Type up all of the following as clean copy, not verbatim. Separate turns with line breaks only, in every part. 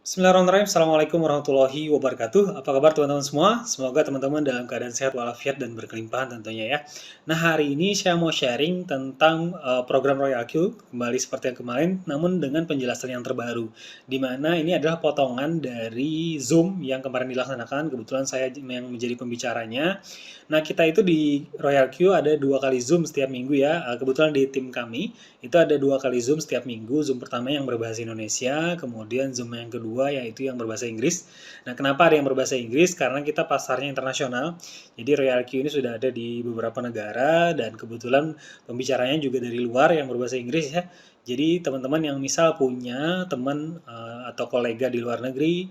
Bismillahirrahmanirrahim. Assalamualaikum warahmatullahi wabarakatuh. Apa kabar teman-teman semua? Semoga teman-teman dalam keadaan sehat walafiat dan berkelimpahan tentunya ya. Nah, hari ini saya mau sharing tentang program Royal Q kembali seperti yang kemarin, namun dengan penjelasan yang terbaru. Di mana ini adalah potongan dari Zoom yang kemarin dilaksanakan. Kebetulan saya yang menjadi pembicaranya. Nah, kita itu di Royal Q ada 2 kali Zoom setiap minggu ya. Kebetulan di tim kami itu ada 2 kali Zoom setiap minggu. Zoom pertama yang berbahasa Indonesia, kemudian Zoom yang kedua yaitu yang berbahasa Inggris. Nah, kenapa ada yang berbahasa Inggris? Karena kita pasarnya internasional. Jadi Royal Q ini sudah ada di beberapa negara dan kebetulan pembicaranya juga dari luar yang berbahasa Inggris ya. Jadi teman-teman yang misal punya teman atau kolega di luar negeri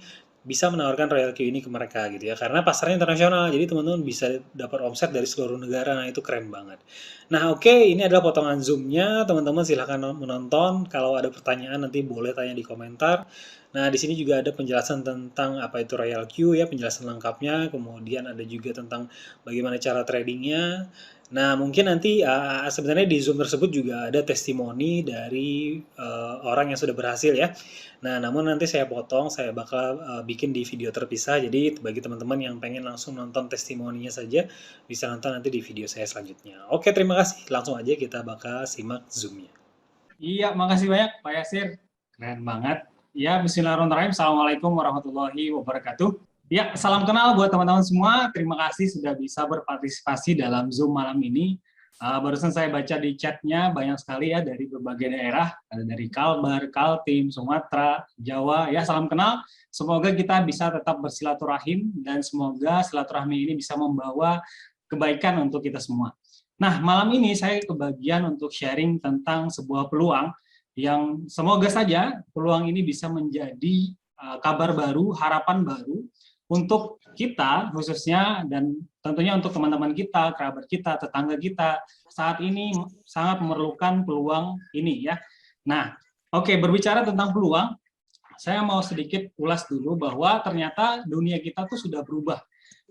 bisa menawarkan Royal Q ini ke mereka gitu ya, karena pasarnya internasional, jadi teman-teman bisa dapat omset dari seluruh negara. Nah, itu keren banget. Nah, oke, ini adalah potongan zoomnya, teman-teman silahkan menonton. Kalau ada pertanyaan nanti boleh tanya di komentar. Nah, di sini juga ada penjelasan tentang apa itu Royal Q ya, penjelasan lengkapnya, kemudian ada juga tentang bagaimana cara tradingnya. Nah, mungkin nanti sebenarnya di Zoom tersebut juga ada testimoni dari orang yang sudah berhasil ya. Nah, namun nanti saya potong, saya bakal bikin di video terpisah. Jadi bagi teman-teman yang pengen langsung nonton testimoninya saja, bisa nonton nanti di video saya selanjutnya. Oke, terima kasih. Langsung aja kita bakal simak Zoom-nya.
Iya, makasih banyak Pak Yasir. Keren banget. Ya, bismillahirrahmanirrahim. Assalamualaikum warahmatullahi wabarakatuh. Ya, salam kenal buat teman-teman semua. Terima kasih sudah bisa berpartisipasi dalam Zoom malam ini. Barusan saya baca di chatnya banyak sekali ya dari berbagai daerah. Ada dari Kalbar, Kaltim, Sumatera, Jawa. Ya, salam kenal. Semoga kita bisa tetap bersilaturahim dan semoga silaturahmi ini bisa membawa kebaikan untuk kita semua. Nah, malam ini saya kebagian untuk sharing tentang sebuah peluang yang semoga saja peluang ini bisa menjadi kabar baru, harapan baru untuk kita khususnya dan tentunya untuk teman-teman kita, kerabat kita, tetangga kita saat ini sangat memerlukan peluang ini ya. Nah, oke, berbicara tentang peluang, saya mau sedikit ulas dulu bahwa ternyata dunia kita tuh sudah berubah.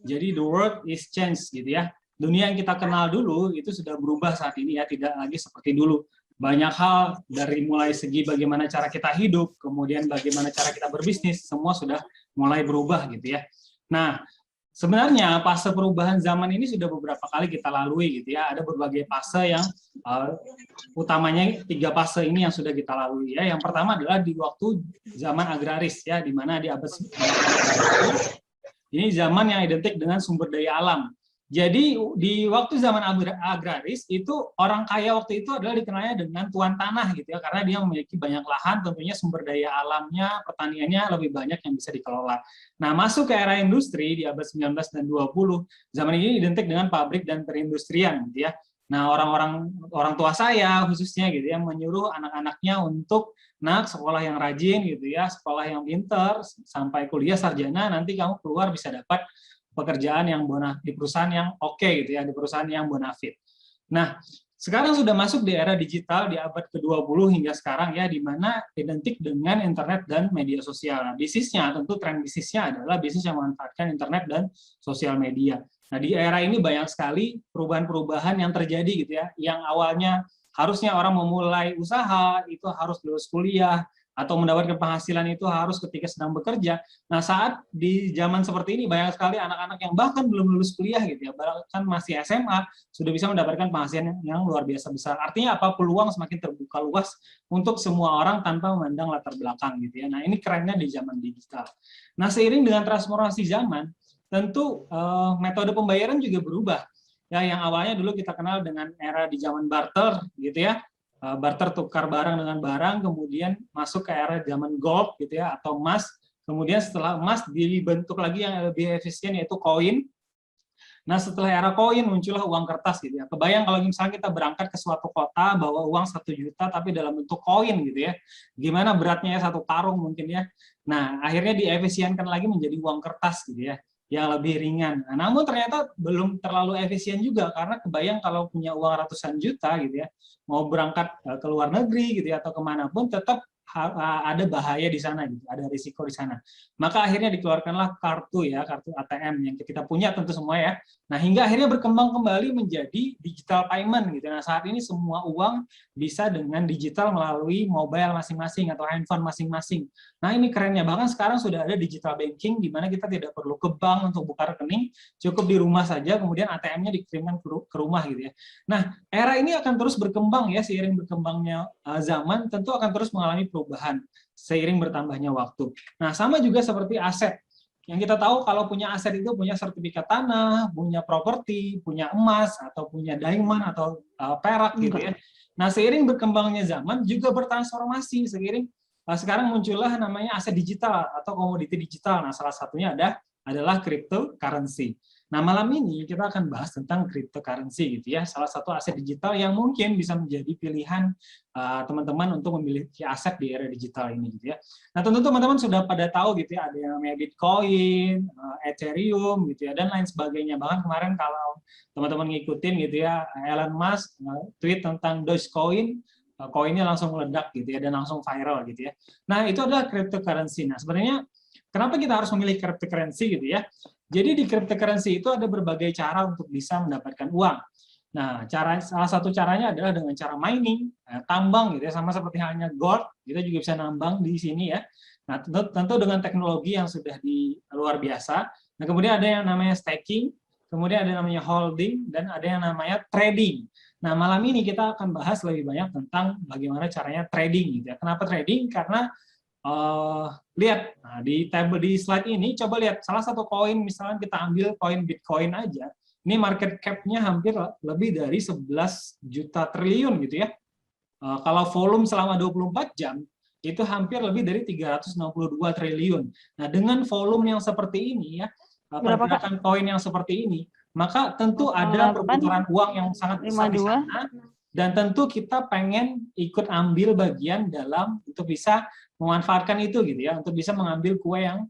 Jadi the world is changed gitu ya. Dunia yang kita kenal dulu itu sudah berubah saat ini ya, tidak lagi seperti dulu. Banyak hal dari mulai segi bagaimana cara kita hidup, kemudian bagaimana cara kita berbisnis, semua sudah mulai berubah gitu ya. Nah, sebenarnya fase perubahan zaman ini sudah beberapa kali kita lalui gitu ya. Ada berbagai fase yang utamanya 3 fase ini yang sudah kita lalui ya. Yang pertama adalah di waktu zaman agraris ya, di mana di abad 19 ini zaman yang identik dengan sumber daya alam. Jadi di waktu zaman agraris itu orang kaya waktu itu adalah dikenalnya dengan tuan tanah gitu ya, karena dia memiliki banyak lahan, tentunya sumber daya alamnya, pertaniannya lebih banyak yang bisa dikelola. Nah, masuk ke era industri di abad 19 dan 20, zaman ini identik dengan pabrik dan perindustrian gitu ya. Nah, orang tua saya khususnya gitu ya menyuruh anak-anaknya untuk sekolah yang rajin gitu ya, sekolah yang pinter sampai kuliah sarjana, nanti kamu keluar bisa dapat pekerjaan yang di perusahaan yang oke gitu ya, di perusahaan yang bonafit. Nah, sekarang sudah masuk di era digital di abad ke-20 hingga sekarang ya, di mana identik dengan internet dan media sosial. Nah, bisnisnya tentu tren bisnisnya adalah bisnis yang memanfaatkan internet dan sosial media. Nah, di era ini banyak sekali perubahan-perubahan yang terjadi gitu ya, yang awalnya harusnya orang memulai usaha itu harus lulus kuliah, atau mendapatkan penghasilan itu harus ketika sedang bekerja. Nah, saat di zaman seperti ini banyak sekali anak-anak yang bahkan belum lulus kuliah gitu ya, bahkan masih SMA sudah bisa mendapatkan penghasilan yang luar biasa besar. Artinya apa? Peluang semakin terbuka luas untuk semua orang tanpa memandang latar belakang gitu ya. Nah, ini kerennya di zaman digital. Nah, seiring dengan transformasi zaman, tentu metode pembayaran juga berubah. Ya, yang awalnya dulu kita kenal dengan era di zaman barter gitu ya, barter tukar barang dengan barang, kemudian masuk ke era zaman gold gitu ya, atau emas. Kemudian setelah emas dibentuk lagi yang lebih efisien yaitu koin. Nah, setelah era koin muncullah uang kertas gitu ya. Kebayang kalau misalnya kita berangkat ke suatu kota bawa uang 1 juta tapi dalam bentuk koin gitu ya. Gimana beratnya ya, 1 karung mungkin ya. Nah, akhirnya diefisienkan lagi menjadi uang kertas gitu ya, yang lebih ringan. Nah, namun ternyata belum terlalu efisien juga, karena kebayang kalau punya uang ratusan juta gitu ya, mau berangkat ke luar negeri gitu ya atau kemanapun tetap ada bahaya di sana, gitu, ada risiko di sana. Maka akhirnya dikeluarkanlah kartu ATM yang kita punya tentu semua ya. Nah, hingga akhirnya berkembang kembali menjadi digital payment gitu. Nah, saat ini semua uang bisa dengan digital melalui mobile masing-masing atau handphone masing-masing. Nah, ini kerennya, bahkan sekarang sudah ada digital banking di mana kita tidak perlu ke bank untuk buka rekening, cukup di rumah saja, kemudian ATM-nya dikirimkan ke rumah gitu ya. Nah, era ini akan terus berkembang ya, seiring berkembangnya zaman tentu akan terus mengalami perubahan seiring bertambahnya waktu. Nah, sama juga seperti aset. Yang kita tahu kalau punya aset itu punya sertifikat tanah, punya properti, punya emas, atau punya diamond, atau perak gitu ya. Nah, seiring berkembangnya zaman juga bertransformasi, seiring sekarang muncullah namanya aset digital atau komoditi digital. Nah, salah satunya adalah cryptocurrency. Nah, malam ini kita akan bahas tentang cryptocurrency gitu ya, salah satu aset digital yang mungkin bisa menjadi pilihan teman-teman untuk memiliki aset di era digital ini gitu ya. Nah, tentu teman-teman sudah pada tahu gitu ya, ada yang namanya Bitcoin, Ethereum gitu ya, dan lain sebagainya. Bahkan kemarin kalau teman-teman ngikutin gitu ya, Elon Musk tweet tentang Dogecoin, koinnya langsung meledak gitu ya, dan langsung viral gitu ya. Nah, itu adalah cryptocurrency. Nah, sebenarnya kenapa kita harus memilih cryptocurrency gitu ya? Jadi di cryptocurrency itu ada berbagai cara untuk bisa mendapatkan uang. Nah, salah satu caranya adalah dengan cara mining, tambang gitu ya, sama seperti halnya gold, kita juga bisa nambang di sini ya. Nah, tentu dengan teknologi yang sudah luar biasa. Nah, kemudian ada yang namanya staking, kemudian ada yang namanya holding, dan ada yang namanya trading. Nah, malam ini kita akan bahas lebih banyak tentang bagaimana caranya trading gitu ya. Kenapa trading? Karena lihat di slide ini, coba lihat salah satu koin, misalnya kita ambil koin Bitcoin aja, ini market cap-nya hampir lebih dari 11 juta triliun gitu ya. Kalau volume selama 24 jam itu hampir lebih dari 362 triliun. Nah, dengan volume yang seperti ini ya, pergerakan koin yang seperti ini, maka tentu ada perputaran uang yang sangat besar di sana, dan tentu kita pengen ikut ambil bagian dalam untuk bisa memanfaatkan itu gitu ya, untuk bisa mengambil kue yang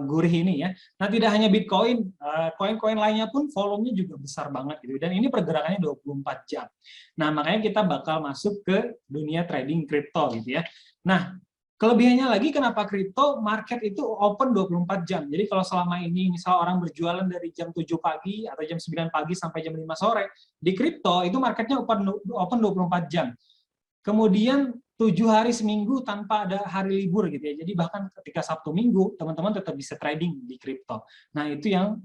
gurih ini ya. Nah, tidak hanya Bitcoin, koin-koin lainnya pun volumenya juga besar banget gitu, dan ini pergerakannya 24 jam. Nah, makanya kita bakal masuk ke dunia trading kripto gitu ya. Nah, kelebihannya lagi kenapa kripto market itu open 24 jam. Jadi kalau selama ini misal orang berjualan dari jam 7 pagi atau jam 9 pagi sampai jam 5 sore, di kripto itu marketnya open 24 jam. Kemudian 7 hari seminggu tanpa ada hari libur gitu ya. Jadi bahkan ketika Sabtu Minggu, teman-teman tetap bisa trading di kripto. Nah, itu yang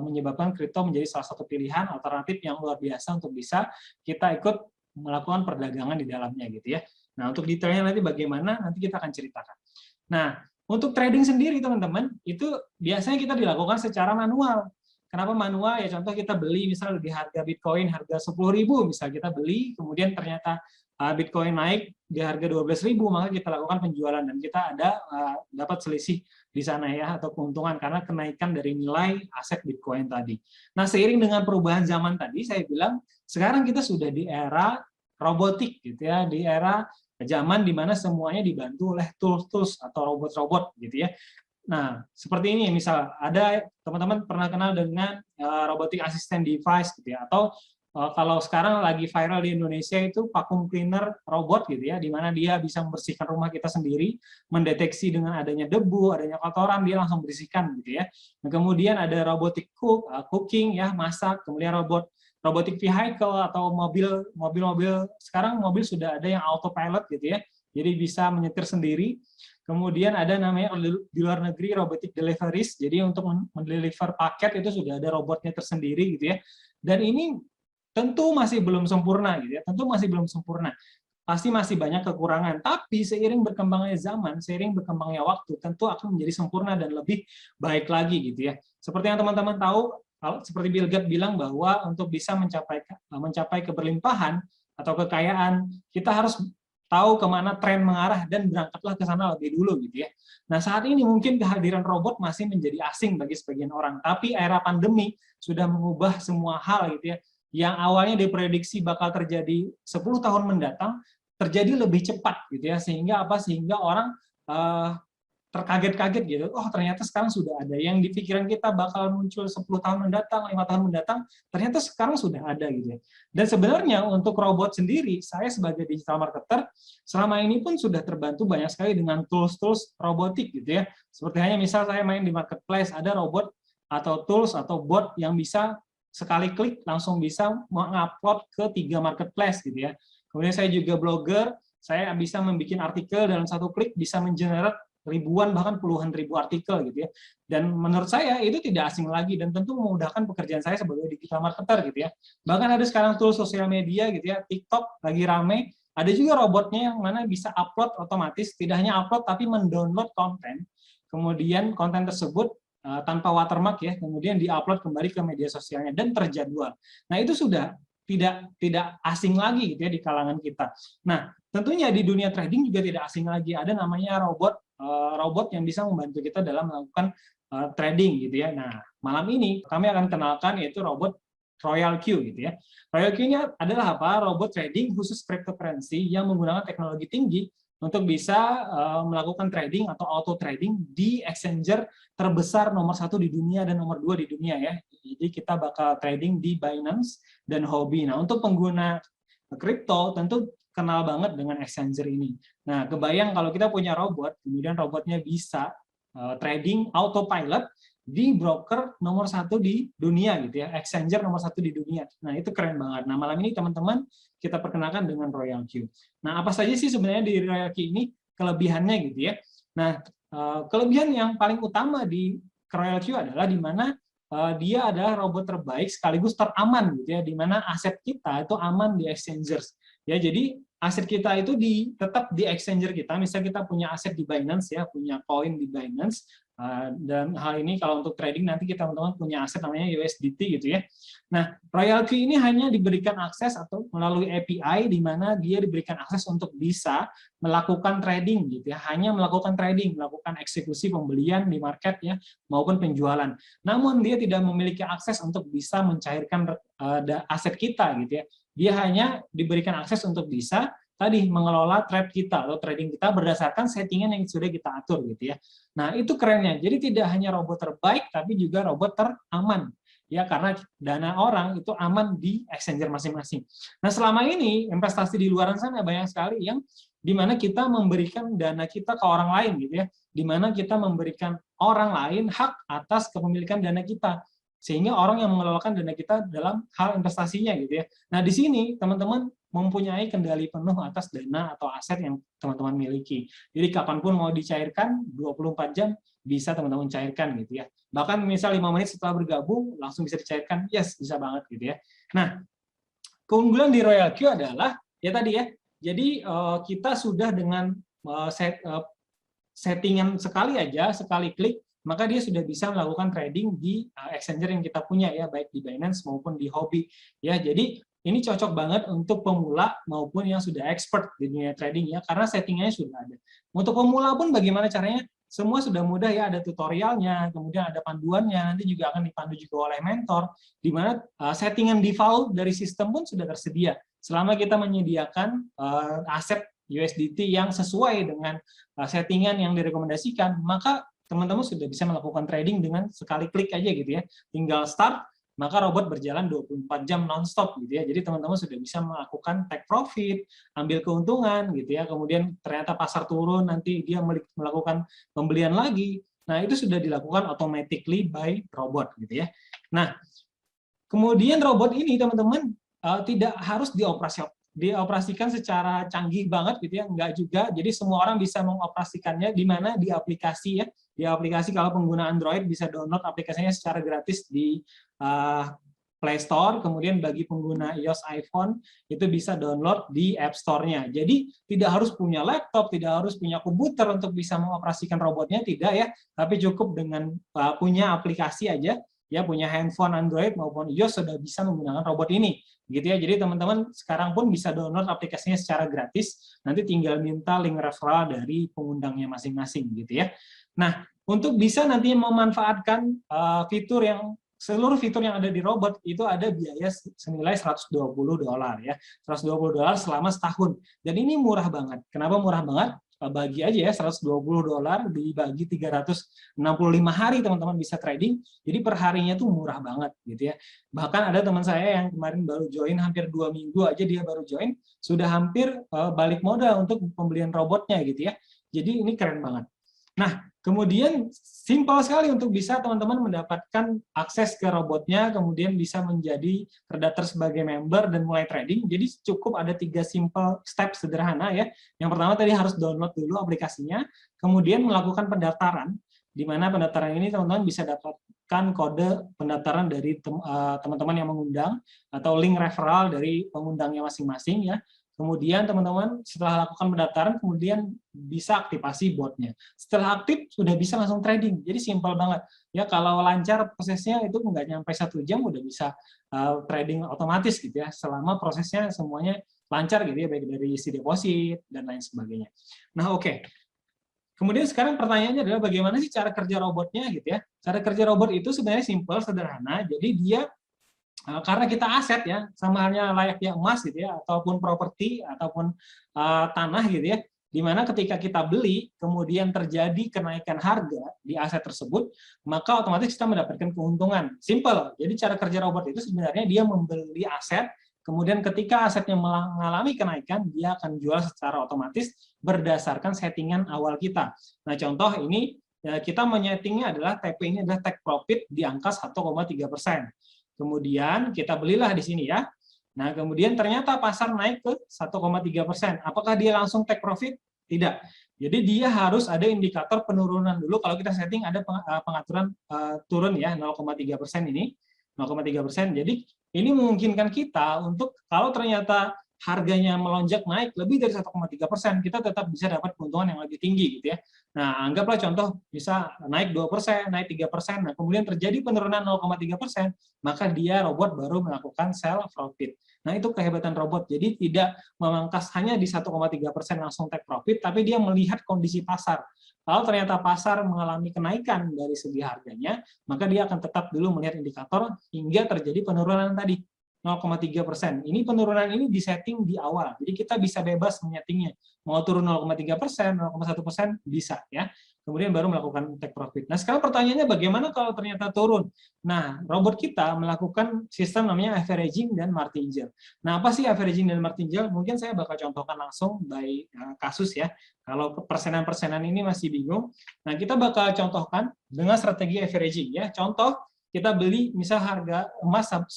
menyebabkan kripto menjadi salah satu pilihan alternatif yang luar biasa untuk bisa kita ikut melakukan perdagangan di dalamnya gitu ya. Nah, untuk detailnya nanti bagaimana, nanti kita akan ceritakan. Nah, untuk trading sendiri teman-teman, itu biasanya kita dilakukan secara manual. Kenapa manual? Ya contoh kita beli misalnya di harga Bitcoin harga 10.000, misal kita beli, kemudian ternyata Bitcoin naik di harga 12.000, maka kita lakukan penjualan dan kita ada dapat selisih di sana ya, atau keuntungan karena kenaikan dari nilai aset Bitcoin tadi. Nah, seiring dengan perubahan zaman tadi, saya bilang sekarang kita sudah di era robotik gitu ya, di era zaman di mana semuanya dibantu oleh tools-tools atau robot-robot gitu ya. Nah, seperti ini misal ada teman-teman pernah kenal dengan robotic assistant device gitu ya, atau kalau sekarang lagi viral di Indonesia itu vacuum cleaner robot gitu ya, di mana dia bisa membersihkan rumah kita sendiri, mendeteksi dengan adanya debu, adanya kotoran, dia langsung bersihkan gitu ya. Nah, kemudian ada robotic cooking ya, masak, kemudian robotic vehicle atau mobil sekarang mobil sudah ada yang autopilot gitu ya, jadi bisa menyetir sendiri. Kemudian ada namanya di luar negeri robotic deliveries, jadi untuk mendeliver paket itu sudah ada robotnya tersendiri gitu ya. Dan ini tentu masih belum sempurna gitu ya, tentu masih belum sempurna. Pasti masih banyak kekurangan, tapi seiring berkembangnya zaman, seiring berkembangnya waktu, tentu akan menjadi sempurna dan lebih baik lagi gitu ya. Seperti yang teman-teman tahu, seperti Bill Gates bilang bahwa untuk bisa mencapai keberlimpahan atau kekayaan, kita harus tahu kemana tren mengarah dan berangkatlah ke sana lebih dulu gitu ya. Nah, saat ini mungkin kehadiran robot masih menjadi asing bagi sebagian orang, tapi era pandemi sudah mengubah semua hal gitu ya. Yang awalnya diprediksi bakal terjadi 10 tahun mendatang, terjadi lebih cepat gitu ya, sehingga apa? Sehingga orang terkaget-kaget gitu. Oh, ternyata sekarang sudah ada yang di pikiran kita bakal muncul 10 tahun mendatang, 5 tahun mendatang, ternyata sekarang sudah ada gitu ya. Dan sebenarnya untuk robot sendiri, saya sebagai digital marketer selama ini pun sudah terbantu banyak sekali dengan tools-tools robotik gitu ya. Seperti hanya misal saya main di marketplace, ada robot atau tools atau bot yang bisa sekali klik langsung bisa mengupload ke 3 marketplace gitu ya. Kemudian saya juga blogger, saya bisa membuat artikel dalam satu klik bisa mengenerate ribuan bahkan puluhan ribu artikel gitu ya. Dan menurut saya itu tidak asing lagi dan tentu memudahkan pekerjaan saya sebagai digital marketer gitu ya. Bahkan ada sekarang tools sosial media gitu ya, TikTok lagi rame, ada juga robotnya yang mana bisa upload otomatis, tidak hanya upload tapi mendownload konten. Kemudian konten tersebut tanpa watermark ya, kemudian diupload kembali ke media sosialnya dan terjadwal. Nah, itu sudah tidak asing lagi gitu ya di kalangan kita. Nah, tentunya di dunia trading juga tidak asing lagi, ada namanya robot yang bisa membantu kita dalam melakukan trading gitu ya. Nah, malam ini kami akan kenalkan yaitu robot Royal Q gitu ya. Royal Q-nya adalah apa? Robot trading khusus cryptocurrency yang menggunakan teknologi tinggi untuk bisa melakukan trading atau auto trading di exchanger terbesar nomor 1 di dunia dan nomor 2 di dunia ya. Jadi kita bakal trading di Binance dan Huobi. Nah, untuk pengguna kripto tentu kenal banget dengan exchanger ini. Nah, kebayang kalau kita punya robot, kemudian robotnya bisa trading autopilot di broker nomor 1 di dunia gitu ya, exchanger nomor 1 di dunia. Nah, itu keren banget. Nah, malam ini teman-teman kita perkenalkan dengan Royal Q. Nah, apa saja sih sebenarnya di Royal Q ini kelebihannya gitu ya. Nah, kelebihan yang paling utama di Royal Q adalah di mana dia adalah robot terbaik sekaligus teraman gitu ya, di mana aset kita itu aman di exchangers. Ya, jadi aset kita itu tetap di exchanger kita. Misalnya kita punya aset di Binance ya, punya koin di Binance. Dan hal ini kalau untuk trading nanti kita teman-teman punya aset namanya USDT gitu ya. Nah, Royal Q ini hanya diberikan akses atau melalui API di mana dia diberikan akses untuk bisa melakukan trading gitu ya, hanya melakukan trading, melakukan eksekusi pembelian di market ya maupun penjualan. Namun dia tidak memiliki akses untuk bisa mencairkan aset kita gitu ya. Dia hanya diberikan akses untuk bisa tadi mengelola trade kita atau trading kita berdasarkan settingan yang sudah kita atur gitu ya. Nah, itu kerennya. Jadi tidak hanya robot terbaik tapi juga robot teraman. Ya, karena dana orang itu aman di exchanger masing-masing. Nah, selama ini investasi di luar sana banyak sekali yang di mana kita memberikan dana kita ke orang lain gitu ya. Di mana kita memberikan orang lain hak atas kepemilikan dana kita. Sehingga orang yang mengelolakan dana kita dalam hal investasinya gitu ya. Nah, di sini teman-teman mempunyai kendali penuh atas dana atau aset yang teman-teman miliki. Jadi kapanpun mau dicairkan 24 jam bisa teman-teman cairkan gitu ya. Bahkan misal 5 menit setelah bergabung langsung bisa dicairkan, yes bisa banget gitu ya. Nah, keunggulan di Royal Q adalah ya tadi ya. Jadi kita sudah dengan settingan sekali aja, sekali klik maka dia sudah bisa melakukan trading di exchanger yang kita punya ya, baik di Binance maupun di Huobi ya. Jadi ini cocok banget untuk pemula maupun yang sudah expert di dunia trading ya, karena settingannya sudah ada. Untuk pemula pun bagaimana caranya? Semua sudah mudah ya, ada tutorialnya, kemudian ada panduannya, nanti juga akan dipandu juga oleh mentor, di mana settingan default dari sistem pun sudah tersedia. Selama kita menyediakan aset USDT yang sesuai dengan settingan yang direkomendasikan, maka teman-teman sudah bisa melakukan trading dengan sekali klik aja gitu ya. Tinggal start, maka robot berjalan 24 jam non-stop gitu ya. Jadi teman-teman sudah bisa melakukan take profit, ambil keuntungan gitu ya. Kemudian ternyata pasar turun, nanti dia melakukan pembelian lagi. Nah, itu sudah dilakukan automatically by robot gitu ya. Nah, kemudian robot ini teman-teman tidak harus dioperasikan secara canggih banget gitu ya, enggak juga. Jadi semua orang bisa mengoperasikannya di mana di aplikasi ya. Di aplikasi kalau pengguna Android bisa download aplikasinya secara gratis di Play Store, kemudian bagi pengguna iOS iPhone itu bisa download di App Store-nya. Jadi tidak harus punya laptop, tidak harus punya komputer untuk bisa mengoperasikan robotnya, tidak ya, tapi cukup dengan punya aplikasi aja, ya punya handphone Android maupun iOS sudah bisa menggunakan robot ini. Gitu ya. Jadi teman-teman sekarang pun bisa download aplikasinya secara gratis, nanti tinggal minta link referral dari pengundangnya masing-masing gitu ya. Nah, untuk bisa nanti memanfaatkan seluruh fitur yang ada di robot itu ada biaya senilai $120 ya. $120 selama setahun. Dan ini murah banget. Kenapa murah banget? bagi aja ya $120 dibagi 365 hari teman-teman bisa trading. Jadi per harinya tuh murah banget gitu ya. Bahkan ada teman saya yang kemarin baru join, hampir 2 minggu aja dia baru join, sudah hampir balik modal untuk pembelian robotnya gitu ya. Jadi ini keren banget. Nah, kemudian simpel sekali untuk bisa teman-teman mendapatkan akses ke robotnya, kemudian bisa menjadi terdaftar sebagai member dan mulai trading. Jadi cukup ada 3 simple step sederhana ya. Yang pertama tadi harus download dulu aplikasinya, kemudian melakukan pendaftaran, di mana pendaftaran ini teman-teman bisa dapatkan kode pendaftaran dari teman-teman yang mengundang atau link referral dari pengundangnya masing-masing ya. Kemudian teman-teman setelah lakukan pendaftaran, kemudian bisa aktifasi botnya. Setelah aktif, sudah bisa langsung trading. Jadi simpel banget. Ya kalau lancar prosesnya itu nggak nyampe 1 jam, udah bisa trading otomatis gitu ya. Selama prosesnya semuanya lancar gitu ya, baik dari isi deposit dan lain sebagainya. Nah oke. Kemudian sekarang pertanyaannya adalah bagaimana sih cara kerja robotnya gitu ya. Cara kerja robot itu sebenarnya simpel, sederhana. Jadi dia karena kita aset ya, sama halnya layaknya emas gitu ya, ataupun properti, ataupun tanah gitu ya, di mana ketika kita beli, kemudian terjadi kenaikan harga di aset tersebut, maka otomatis kita mendapatkan keuntungan. Simple. Jadi cara kerja robot itu sebenarnya dia membeli aset, kemudian ketika asetnya mengalami kenaikan, dia akan jual secara otomatis berdasarkan settingan awal kita. Nah, contoh ini kita menyetingnya adalah TP ini adalah take profit di angka 1,3%. Kemudian kita belilah di sini ya. Nah, kemudian ternyata pasar naik ke 1,3%. Apakah dia langsung take profit? Tidak. Jadi dia harus ada indikator penurunan dulu. Kalau kita setting ada pengaturan turun ya 0,3% ini. 0,3%. Jadi ini memungkinkan kita untuk kalau ternyata harganya melonjak naik lebih dari 1,3%, kita tetap bisa dapat keuntungan yang lebih tinggi gitu ya. Nah, anggaplah contoh bisa naik 2%, naik 3%, nah kemudian terjadi penurunan 0,3%, maka dia robot baru melakukan sell profit. Nah, itu kehebatan robot. Jadi tidak memangkas hanya di 1,3% langsung take profit, tapi dia melihat kondisi pasar. Kalau ternyata pasar mengalami kenaikan dari segi harganya, maka dia akan tetap dulu melihat indikator hingga terjadi penurunan tadi. 0,3%. Ini penurunan ini disetting di awal. Jadi kita bisa bebas menyetingnya. Mau turun 0,3%, 0,1% bisa ya. Kemudian baru melakukan take profit. Nah, sekarang pertanyaannya bagaimana kalau ternyata turun? Nah, robot kita melakukan sistem namanya averaging dan martingale. Nah, apa sih averaging dan martingale? Mungkin saya bakal contohkan langsung by kasus ya. Kalau persenan-persenan ini masih bingung, nah kita bakal contohkan dengan strategi averaging ya. Contoh, kita beli misal harga emas 10.000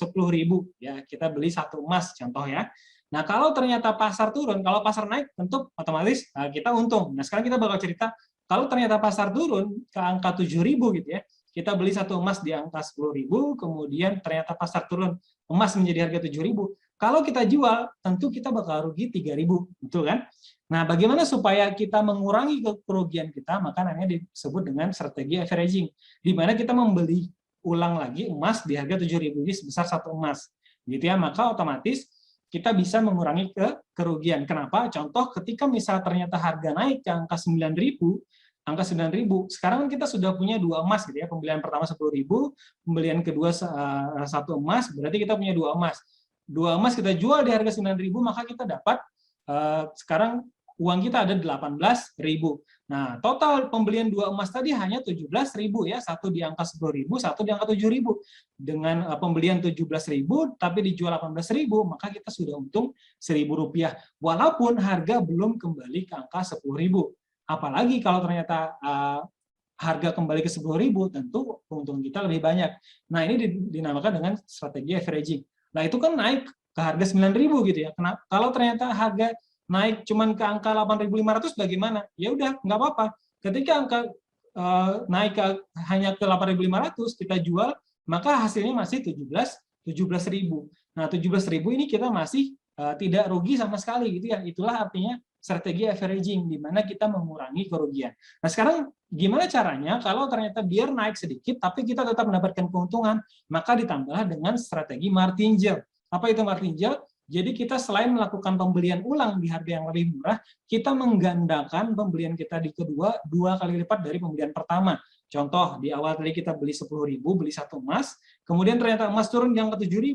ya, kita beli 1 emas contoh ya. Nah, kalau ternyata pasar turun, kalau pasar naik tentu otomatis kita untung. Nah, sekarang kita bakal cerita kalau ternyata pasar turun ke angka 7.000 gitu ya. Kita beli 1 emas di angka 10.000, kemudian ternyata pasar turun emas menjadi harga 7.000. Kalau kita jual, tentu kita bakal rugi 3.000, betul kan? Nah, bagaimana supaya kita mengurangi kerugian kita? Maka namanya disebut dengan strategi averaging, di mana kita membeli ulang lagi emas di harga 7.000 ini sebesar 1 emas. Gitu ya, maka otomatis kita bisa mengurangi kerugian. Kenapa? Contoh ketika misal ternyata harga naik ke angka 9.000, sekarang kita sudah punya 2 emas gitu ya. Pembelian pertama 10.000, pembelian kedua 1 emas, berarti kita punya 2 emas. 2 emas kita jual di harga 9.000, maka kita dapat sekarang uang kita ada 18.000. Nah, total pembelian 2 emas tadi hanya 17.000 ya, satu di angka 10.000, satu di angka 7.000. Dengan pembelian 17.000 tapi dijual 18.000, maka kita sudah untung Rp1.000. Walaupun harga belum kembali ke angka 10.000. Apalagi kalau ternyata harga kembali ke 10.000, tentu keuntungan kita lebih banyak. Nah, ini dinamakan dengan strategi averaging. Nah, itu kan naik ke harga 9.000 gitu ya. Kalau ternyata harga naik cuman ke angka 8.500 bagaimana? Ya udah, nggak apa-apa. Ketika angka naik hanya ke 8.500 kita jual, maka hasilnya masih 17.000. Nah, 17.000 ini kita masih tidak rugi sama sekali gitu ya. Itulah artinya strategi averaging, di mana kita mengurangi kerugian. Nah, sekarang gimana caranya kalau ternyata biar naik sedikit tapi kita tetap mendapatkan keuntungan? Maka ditambah dengan strategi martingale. Apa itu martingale? Jadi kita selain melakukan pembelian ulang di harga yang lebih murah, kita menggandakan pembelian kita di kedua 2 kali lipat dari pembelian pertama. Contoh, di awal tadi kita beli 10.000, beli 1 emas, kemudian ternyata emas turun di angka 7.000.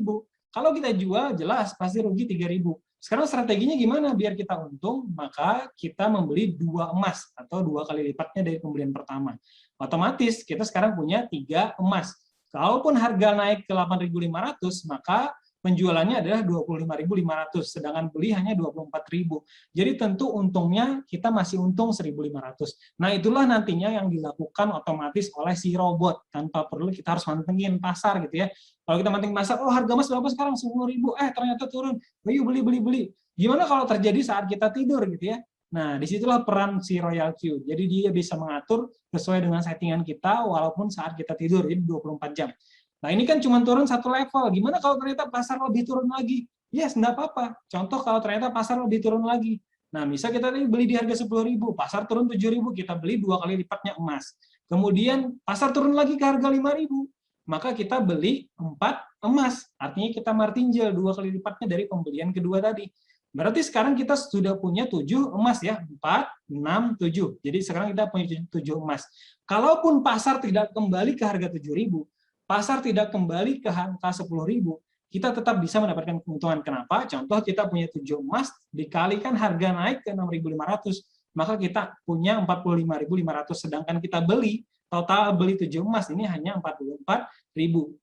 Kalau kita jual, jelas pasti rugi 3.000. Sekarang strateginya gimana biar kita untung? Maka kita membeli 2 emas atau 2 kali lipatnya dari pembelian pertama. Otomatis kita sekarang punya 3 emas. Kalaupun harga naik ke 8.500, maka penjualannya adalah 25.500, sedangkan beli hanya 24.000. Jadi tentu untungnya kita masih untung 1.500. Nah, itulah nantinya yang dilakukan otomatis oleh si robot tanpa perlu kita harus mantengin pasar gitu ya. Kalau kita mantengin pasar, oh harga emas berapa sekarang? 10.000. Ternyata turun. Yuk beli. Gimana kalau terjadi saat kita tidur gitu ya? Nah, disitulah peran si Royal Q. Jadi dia bisa mengatur sesuai dengan settingan kita walaupun saat kita tidur, jadi 24 jam. Nah, ini kan cuma turun satu level. Gimana kalau ternyata pasar lebih turun lagi? Yes, enggak apa-apa. Contoh kalau ternyata pasar lebih turun lagi. Nah, misal kita tadi beli di harga 10.000, pasar turun 7.000, kita beli 2 kali lipatnya emas. Kemudian pasar turun lagi ke harga 5.000, maka kita beli 4 emas. Artinya kita martingale 2 kali lipatnya dari pembelian kedua tadi. Berarti sekarang kita sudah punya 7 emas ya, 4, 6, 7. Jadi sekarang kita punya 7 emas. Kalaupun pasar tidak kembali ke harga 7.000, pasar tidak kembali ke angka 10.000, kita tetap bisa mendapatkan keuntungan. Kenapa? Contoh kita punya 7 emas, dikalikan harga naik ke 6.500, maka kita punya 45.500, sedangkan kita beli, total beli 7 emas ini hanya 44.000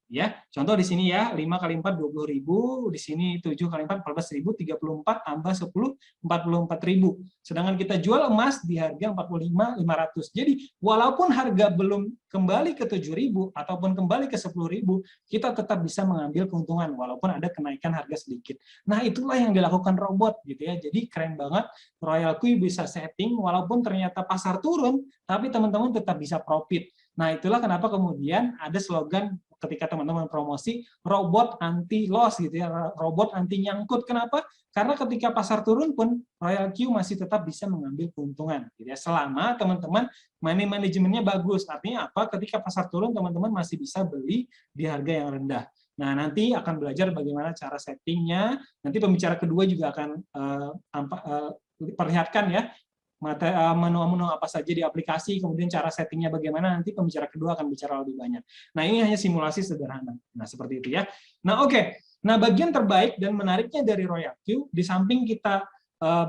ya. Contoh di sini ya, 5 kali 4 20.000, di sini 7 kali 4 14.000, 34 tambah 10 44.000. Sedangkan kita jual emas di harga 45.500. Jadi walaupun harga belum kembali ke 7.000 ataupun kembali ke 10.000, kita tetap bisa mengambil keuntungan walaupun ada kenaikan harga sedikit. Nah, itulah yang dilakukan robot gitu ya. Jadi keren banget, Royal Q bisa setting walaupun ternyata pasar turun, tapi teman-teman tetap bisa profit. Nah, itulah kenapa kemudian ada slogan ketika teman-teman promosi, robot anti loss gitu ya, robot anti nyangkut. Kenapa? Karena ketika pasar turun pun Royal Q masih tetap bisa mengambil keuntungan gitu ya, selama teman-teman money manajemennya bagus. Artinya apa? Ketika pasar turun teman-teman masih bisa beli di harga yang rendah. Nah, nanti akan belajar bagaimana cara settingnya. Nanti pembicara kedua juga akan perlihatkan ya menu-menu apa saja di aplikasi, kemudian cara settingnya bagaimana, nanti pembicara kedua akan bicara lebih banyak. Nah, ini hanya simulasi sederhana. Nah, seperti itu ya. Nah, oke. Nah, bagian terbaik dan menariknya dari Royal Q, di samping kita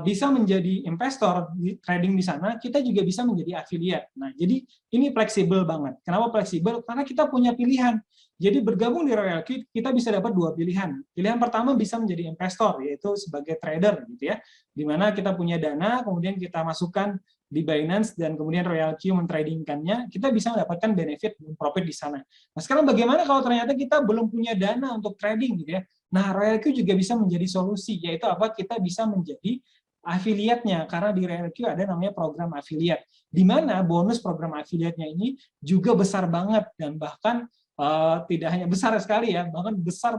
bisa menjadi investor di trading di sana, kita juga bisa menjadi affiliate. Nah, jadi ini fleksibel banget. Kenapa fleksibel? Karena kita punya pilihan. Jadi bergabung di Royal Q, kita bisa dapat 2 pilihan. Pilihan pertama bisa menjadi investor, yaitu sebagai trader gitu ya, di mana kita punya dana, kemudian kita masukkan di Binance, dan kemudian Royal Q mentradingkannya, kita bisa mendapatkan benefit dan profit di sana. Nah, sekarang bagaimana kalau ternyata kita belum punya dana untuk trading gitu ya? Nah, Royal Q juga bisa menjadi solusi, yaitu apa? Kita bisa menjadi affiliate-nya, karena di Royal Q ada namanya program affiliate, di mana bonus program affiliate-nya ini juga besar banget, dan bahkan tidak hanya besar sekali ya, bahkan besar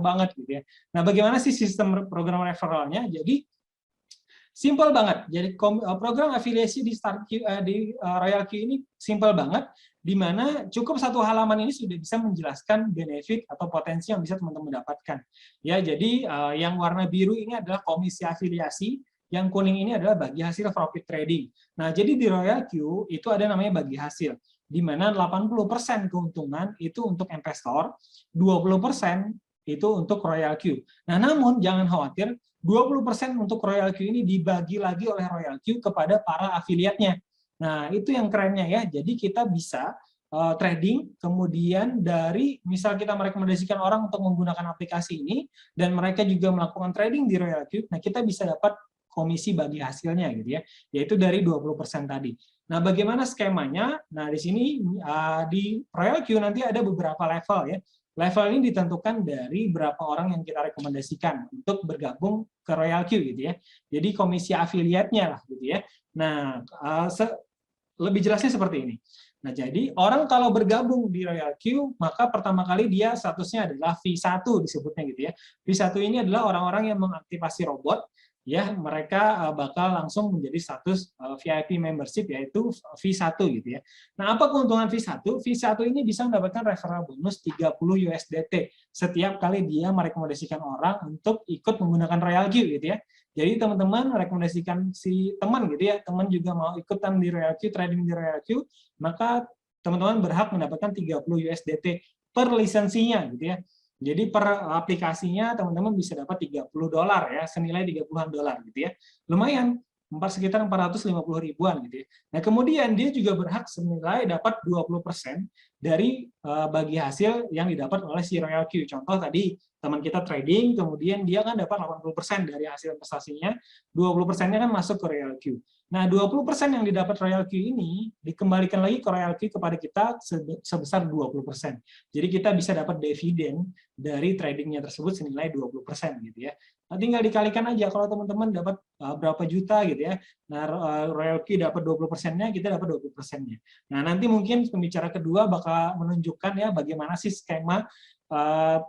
banget gitu ya. Nah, bagaimana sih sistem program referralnya? Jadi simple banget. Jadi program afiliasi di Royal Q ini simple banget, di mana cukup satu halaman ini sudah bisa menjelaskan benefit atau potensi yang bisa teman-teman dapatkan. Ya, jadi yang warna biru ini adalah komisi afiliasi, yang kuning ini adalah bagi hasil profit trading. Nah, jadi di Royal Q itu ada namanya bagi hasil, di mana 80% keuntungan itu untuk investor, 20% itu untuk Royal Q. Nah, namun jangan khawatir, 20% untuk Royal Q ini dibagi lagi oleh Royal Q kepada para afiliatnya. Nah, itu yang kerennya ya. Jadi kita bisa trading, kemudian dari misal kita merekomendasikan orang untuk menggunakan aplikasi ini, dan mereka juga melakukan trading di Royal Q, nah kita bisa dapat komisi bagi hasilnya gitu ya, yaitu dari 20% tadi. Nah, bagaimana skemanya? Nah, di sini di Royal Q nanti ada beberapa level ya. Level ini ditentukan dari berapa orang yang kita rekomendasikan untuk bergabung ke Royal Q gitu ya. Jadi komisi afiliatnya lah gitu ya. Nah, lebih jelasnya seperti ini. Nah, jadi orang kalau bergabung di Royal Q, maka pertama kali dia statusnya adalah V1 disebutnya gitu ya. V1 ini adalah orang-orang yang mengaktifasi robot, ya, mereka bakal langsung menjadi status VIP membership, yaitu V1 gitu ya. Nah, apa keuntungan V1? V1 ini bisa mendapatkan referral bonus 30 USDT setiap kali dia merekomendasikan orang untuk ikut menggunakan Royal Q gitu ya. Jadi teman-teman rekomendasikan si teman gitu ya, teman juga mau ikutan di Royal Q, trading di Royal Q, maka teman-teman berhak mendapatkan 30 USDT per lisensinya gitu ya. Jadi per aplikasinya teman-teman bisa dapat $30 ya, senilai $30 gitu ya. Lumayan, sekitar 450 ribuan gitu ya. Nah, kemudian dia juga berhak senilai dapat 20% dari bagi hasil yang didapat oleh si Royal Q. Contoh tadi teman kita trading, kemudian dia kan dapat 80% dari hasil investasinya, 20%-nya kan masuk ke Royal Q. Nah, 20% yang didapat Royal Q ini dikembalikan lagi ke Royal Q kepada kita sebesar 20%. Jadi kita bisa dapat dividen dari tradingnya tersebut senilai 20% gitu ya. Nah, tinggal dikalikan aja kalau teman-teman dapat berapa juta gitu ya. Nah, Royal Q dapat 20%-nya, kita dapat 20%-nya. Nah, nanti mungkin pembicara kedua bakal menunjukkan ya bagaimana sih skema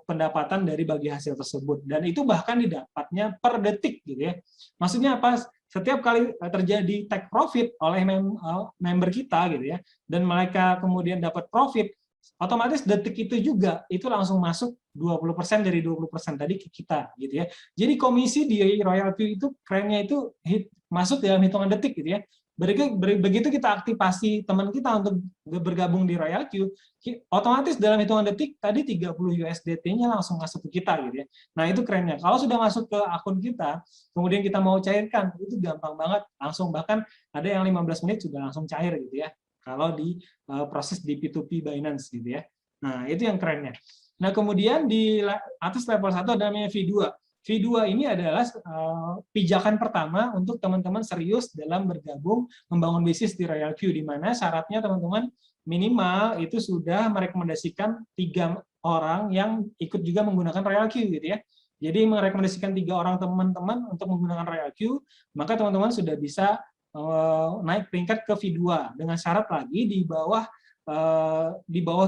pendapatan dari bagi hasil tersebut. Dan itu bahkan didapatnya per detik gitu ya. Maksudnya apa? Setiap kali terjadi take profit oleh member kita gitu ya, dan mereka kemudian dapat profit, otomatis detik itu juga itu langsung masuk 20% dari 20% tadi ke kita gitu ya. Jadi komisi di Royal Q itu kerennya itu masuk dalam hitungan detik gitu ya. Begitu kita aktifasi teman kita untuk bergabung di Royal Q, otomatis dalam hitungan detik tadi 30 USDT-nya langsung masuk ke kita gitu ya. Nah, itu kerennya. Kalau sudah masuk ke akun kita, kemudian kita mau cairkan, itu gampang banget, langsung, bahkan ada yang 15 menit sudah langsung cair gitu ya. Kalau di proses di P2P Binance gitu ya. Nah, itu yang kerennya. Nah, kemudian di atas level 1 ada namanya V2. V2 ini adalah pijakan pertama untuk teman-teman serius dalam bergabung membangun bisnis di Royal Q, di mana syaratnya teman-teman minimal itu sudah merekomendasikan 3 orang yang ikut juga menggunakan Royal Q gitu ya. Jadi merekomendasikan 3 orang teman-teman untuk menggunakan Royal Q, maka teman-teman sudah bisa naik peringkat ke V2 dengan syarat lagi di bawah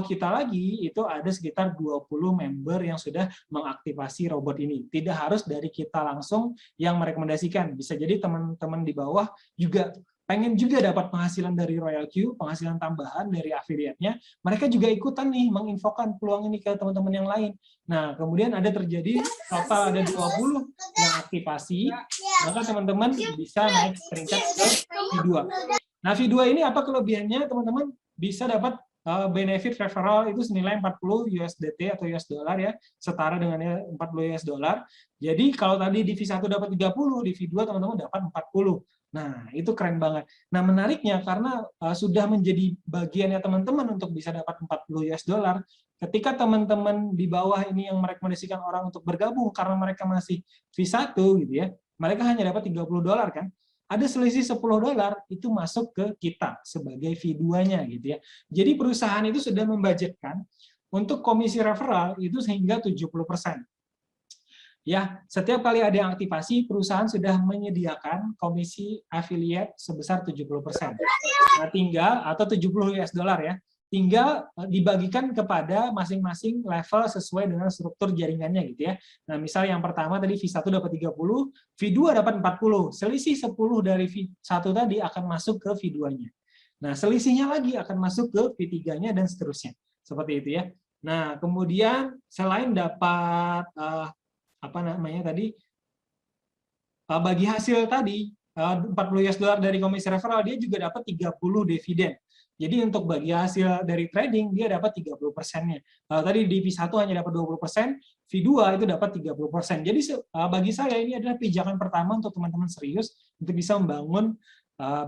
kita lagi itu ada sekitar 20 member yang sudah mengaktifasi robot ini. Tidak harus dari kita langsung yang merekomendasikan. Bisa jadi teman-teman di bawah juga pengen juga dapat penghasilan dari Royal Q, penghasilan tambahan dari afiliatnya, mereka juga ikutan nih menginfokan peluang ini ke teman-teman yang lain. Nah, kemudian ada terjadi total ada 20 yang aktivasi, maka teman-teman bisa naik peringkat ke V2. Nah, V2 ini apa kelebihannya, teman-teman? Bisa dapat benefit referral itu senilai 40 USDT atau US dollar ya, setara dengan 40 US dollar. Jadi kalau tadi di V1 dapat 30, di V2 teman-teman dapat 40. Nah, itu keren banget. Nah, menariknya karena sudah menjadi bagiannya teman-teman untuk bisa dapat 40 US dollar, ketika teman-teman di bawah ini yang merekomendasikan orang untuk bergabung karena mereka masih V1 gitu ya, mereka hanya dapat 30 dolar kan, ada selisih 10 dolar itu masuk ke kita sebagai V2-nya gitu ya. Jadi perusahaan itu sudah membudgetkan untuk komisi referral itu sehingga 70%. Ya, setiap kali ada yang aktivasi, perusahaan sudah menyediakan komisi affiliate sebesar 70%. Nah, tinggal atau 70 US dollar ya. Tinggal dibagikan kepada masing-masing level sesuai dengan struktur jaringannya gitu ya. Nah, misal yang pertama tadi V1 dapat 30, V2 dapat 40. Selisih 10 dari V1 tadi akan masuk ke V2-nya. Nah, selisihnya lagi akan masuk ke V3-nya dan seterusnya. Seperti itu ya. Nah, kemudian selain dapat apa namanya tadi bagi hasil tadi 40 US dollar dari komisi referral, dia juga dapat 30 dividen. Jadi untuk bagi hasil dari trading, dia dapat 30%-nya. Tadi di V1 hanya dapat 20%, V2 itu dapat 30%. Jadi bagi saya ini adalah pijakan pertama untuk teman-teman serius untuk bisa membangun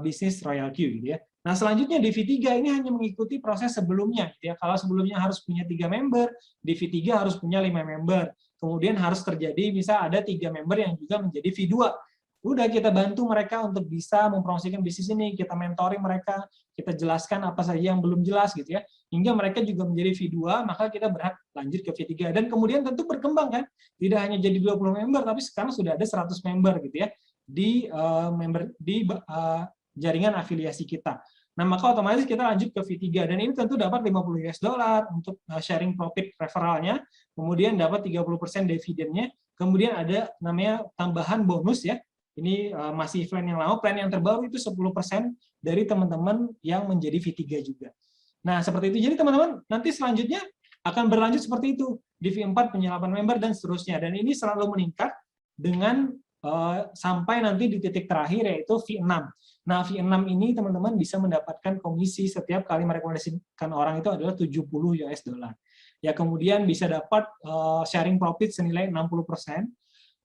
bisnis Royal Q gitu ya. Nah, selanjutnya di V3 ini hanya mengikuti proses sebelumnya gitu ya. Kalau sebelumnya harus punya 3 member, di V3 harus punya 5 member. Kemudian harus terjadi bisa ada 3 member yang juga menjadi V2. Udah kita bantu mereka untuk bisa mempromosikan bisnis ini, kita mentoring mereka, kita jelaskan apa saja yang belum jelas gitu ya, hingga mereka juga menjadi V2, maka kita berhak lanjut ke V3. Dan kemudian tentu berkembang kan, tidak hanya jadi 20 member, tapi sekarang sudah ada 100 member gitu ya, di jaringan afiliasi kita. Nah, maka otomatis kita lanjut ke V3, dan ini tentu dapat 50 US dollar untuk sharing profit referralnya, kemudian dapat 30% dividennya, kemudian ada namanya tambahan bonus ya. Ini masih plan yang lama, plan yang terbaru itu 10% dari teman-teman yang menjadi V3 juga. Nah, seperti itu. Jadi teman-teman, nanti selanjutnya akan berlanjut seperti itu. Di V4 penyerapan member dan seterusnya. Dan ini selalu meningkat dengan sampai nanti di titik terakhir yaitu V6. Nah, V6 ini teman-teman bisa mendapatkan komisi setiap kali merekomendasikan orang itu adalah 70 US dollar. Ya, kemudian bisa dapat sharing profit senilai 60%.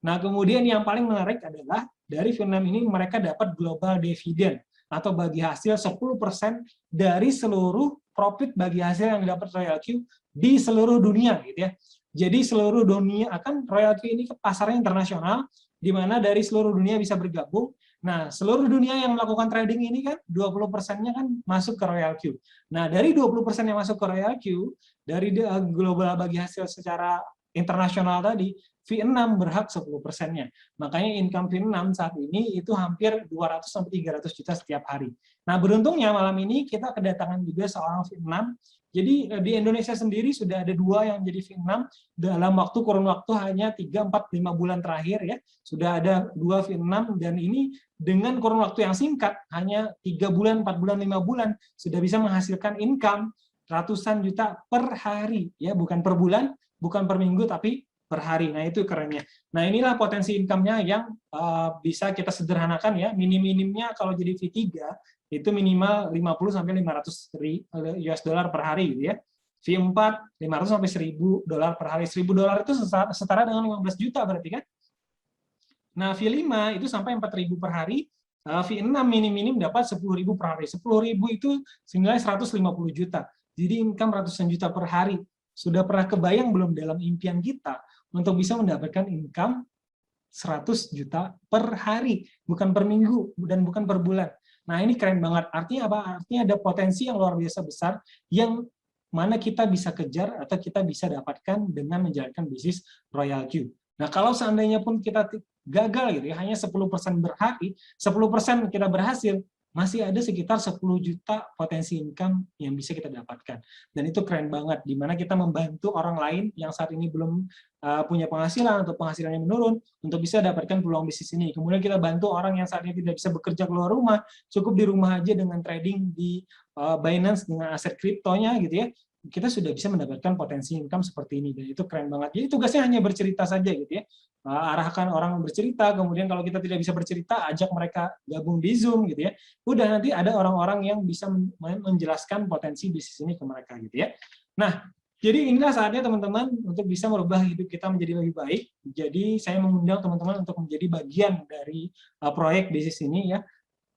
Nah, kemudian yang paling menarik adalah dari V6 ini mereka dapat global dividend atau bagi hasil 10% dari seluruh profit bagi hasil yang didapat Royal Q di seluruh dunia gitu ya. Jadi seluruh dunia akan Royal Q ini ke pasarnya internasional di mana dari seluruh dunia bisa bergabung. Nah, seluruh dunia yang melakukan trading ini kan 20%-nya kan masuk ke Royal Q. Nah, dari 20% yang masuk ke Royal Q, dari global bagi hasil secara internasional tadi, V6 berhak 10%-nya. Makanya income V6 saat ini itu hampir 200-300 juta setiap hari. Nah, beruntungnya malam ini kita kedatangan juga seorang V6. Jadi di Indonesia sendiri sudah ada 2 yang jadi V6 dalam kurun waktu hanya 3, 4, 5 bulan terakhir ya. Sudah ada 2 V6 dan ini dengan kurun waktu yang singkat, hanya 3 bulan, 4 bulan, 5 bulan, sudah bisa menghasilkan income ratusan juta per hari. Ya, bukan per bulan, bukan per minggu, tapi per hari. Nah, itu kerennya. Nah, inilah potensi income-nya yang bisa kita sederhanakan ya. Minim-minimnya kalau jadi V3 itu minimal 50 sampai 500 US dollar per hari gitu ya. V4 500 sampai 1000 dolar per hari. 1000 dolar itu setara dengan 15 juta berarti kan. Nah, V5 itu sampai 4000 per hari. V6 minim-minim dapat 10.000 per hari. 10.000 itu senilai 150 juta. Jadi income ratusan juta per hari. Sudah pernah kebayang belum dalam impian kita untuk bisa mendapatkan income 100 juta per hari, bukan per minggu dan bukan per bulan. Nah, ini keren banget. Artinya apa? Artinya ada potensi yang luar biasa besar yang mana kita bisa kejar atau kita bisa dapatkan dengan menjalankan bisnis Royal Q. Nah, kalau seandainya pun kita gagal gitu ya, hanya 10% berhari, 10% kita berhasil, masih ada sekitar 10 juta potensi income yang bisa kita dapatkan. Dan itu keren banget, di mana kita membantu orang lain yang saat ini belum punya penghasilan atau penghasilannya menurun untuk bisa dapatkan peluang bisnis ini. Kemudian kita bantu orang yang saat ini tidak bisa bekerja keluar rumah, cukup di rumah aja dengan trading di Binance dengan aset kriptonya gitu ya. Kita sudah bisa mendapatkan potensi income seperti ini, dan itu keren banget. Jadi tugasnya hanya bercerita saja gitu ya, arahkan orang bercerita, kemudian kalau kita tidak bisa bercerita, ajak mereka gabung di Zoom gitu ya. Udah nanti ada orang-orang yang bisa menjelaskan potensi bisnis ini ke mereka gitu ya. Nah, jadi inilah saatnya teman-teman untuk bisa merubah hidup kita menjadi lebih baik. Jadi saya mengundang teman-teman untuk menjadi bagian dari proyek bisnis ini ya.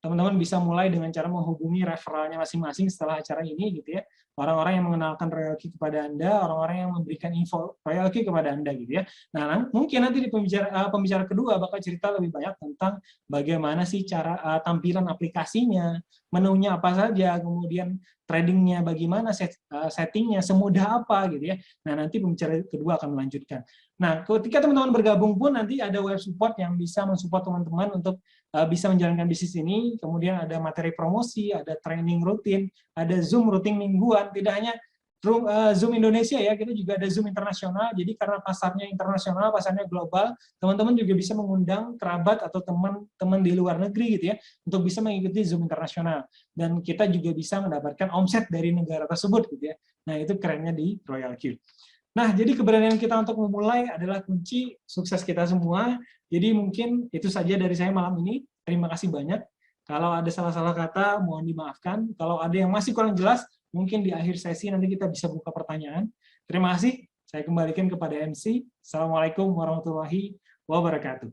Teman-teman bisa mulai dengan cara menghubungi referralnya masing-masing setelah acara ini gitu ya. Orang-orang yang mengenalkan Royal Q kepada Anda, orang-orang yang memberikan info Royal Q kepada Anda gitu ya. Nah, mungkin nanti di pembicara kedua bakal cerita lebih banyak tentang bagaimana sih cara tampilan aplikasinya, menunya apa saja, kemudian tradingnya bagaimana, settingnya, semudah apa gitu ya. Nah, nanti pembicara kedua akan melanjutkan. Nah, ketika teman-teman bergabung pun nanti ada web support yang bisa mensupport teman-teman untuk bisa menjalankan bisnis ini. Kemudian ada materi promosi, ada training rutin, ada Zoom rutin mingguan. Tidak hanya Zoom Indonesia ya, kita juga ada Zoom internasional. Jadi karena pasarnya internasional, pasarnya global, teman-teman juga bisa mengundang kerabat atau teman-teman di luar negeri gitu ya, untuk bisa mengikuti Zoom internasional. Dan kita juga bisa mendapatkan omset dari negara tersebut gitu ya. Nah, itu kerennya di Royal Q. Nah, jadi keberanian kita untuk memulai adalah kunci sukses kita semua. Jadi mungkin itu saja dari saya malam ini. Terima kasih banyak. Kalau ada salah-salah kata, mohon dimaafkan. Kalau ada yang masih kurang jelas, mungkin di akhir sesi nanti kita bisa buka pertanyaan. Terima kasih. Saya kembalikan kepada MC. Assalamualaikum warahmatullahi wabarakatuh.